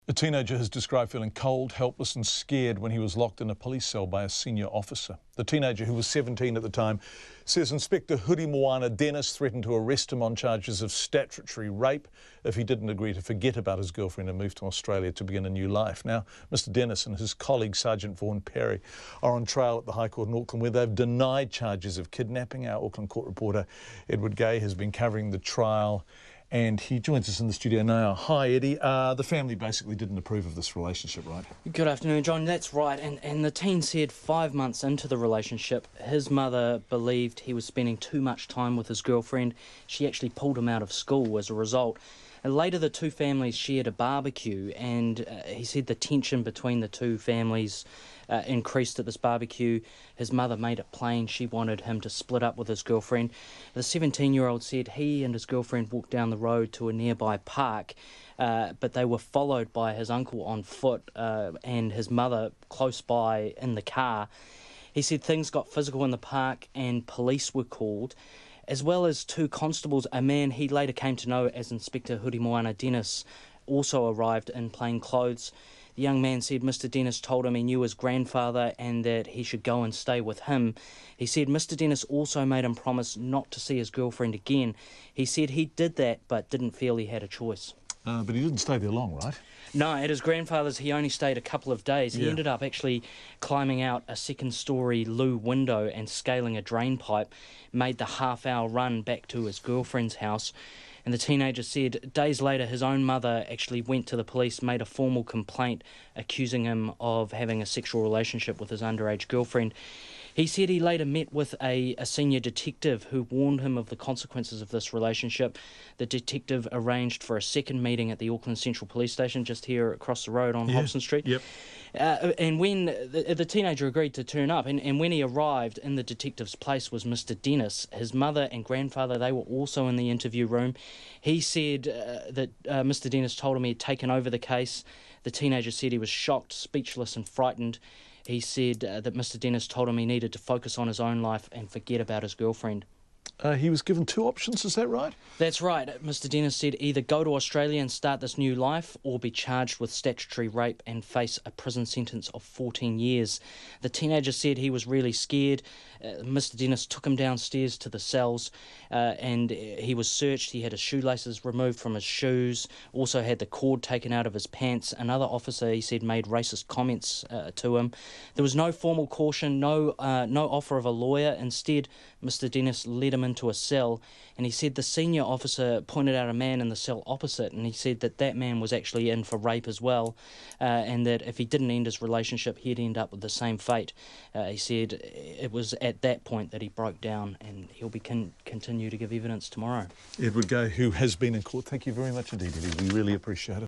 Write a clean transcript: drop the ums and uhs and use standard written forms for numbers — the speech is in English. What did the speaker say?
A teenager has described feeling cold, helpless and scared when he was locked in a police cell by a senior officer. The teenager, who was 17 at the time, says Inspector Hurimoana Dennis threatened to arrest him on charges of statutory rape if he didn't agree to forget about his girlfriend and move to Australia to begin a new life. Now, Mr Dennis and his colleague Sergeant Vaughan Perry are on trial at the High Court in Auckland, where they've denied charges of kidnapping. Our Auckland court reporter Edward Gay has been covering the trial, and he joins us in the studio now. Hi, Eddie. The family basically didn't approve of this relationship, right? Good afternoon, John. That's right. And the teen said 5 months into the relationship, his mother believed he was spending too much time with his girlfriend. She actually pulled him out of school as a result. And later, the two families shared a barbecue, and he said the tension between the two families increased at this barbecue. His mother made it plain she wanted him to split up with his girlfriend. The 17-year-old said he and his girlfriend walked down the road to a nearby park, but they were followed by his uncle on foot and his mother close by in the car. He said things got physical in the park and police were called, as well as two constables. A man he later came to know as Inspector Hurimoana Dennis also arrived in plain clothes. The young man said Mr Dennis told him he knew his grandfather and that he should go and stay with him. He said Mr Dennis also made him promise not to see his girlfriend again. He said he did that but didn't feel he had a choice. But he didn't stay there long, right? No, at his grandfather's he only stayed a couple of days. He ended up actually climbing out a second-storey loo window and scaling a drain pipe, made the half-hour run back to his girlfriend's house. And the teenager said days later his own mother actually went to the police, made a formal complaint accusing him of having a sexual relationship with his underage girlfriend. He said he later met with a senior detective who warned him of the consequences of this relationship. The detective arranged for a second meeting at the Auckland Central Police Station just here across the road on Hobson Street. Yep. And when the teenager agreed to turn up, and when he arrived, in the detective's place was Mr Dennis. His mother and grandfather, they were also in the interview room. He said that Mr Dennis told him he had taken over the case. The teenager said he was shocked, speechless and frightened. He said that Mr Dennis told him he needed to focus on his own life and forget about his girlfriend. He was given two options, is that right? That's right. Mr Dennis said either go to Australia and start this new life or be charged with statutory rape and face a prison sentence of 14 years. The teenager said he was really scared. Mr Dennis took him downstairs to the cells and he was searched. He had his shoelaces removed from his shoes, also had the cord taken out of his pants. Another officer, he said, made racist comments to him. There was no formal caution, no offer of a lawyer. Instead, Mr Dennis led him into a cell, and he said the senior officer pointed out a man in the cell opposite, and he said that man was actually in for rape as well, and that if he didn't end his relationship, he'd end up with the same fate. He said it was at that point that he broke down, and he'll be continue to give evidence tomorrow. Edward Gay, who has been in court, thank you very much indeed, Eddie. We really appreciate it.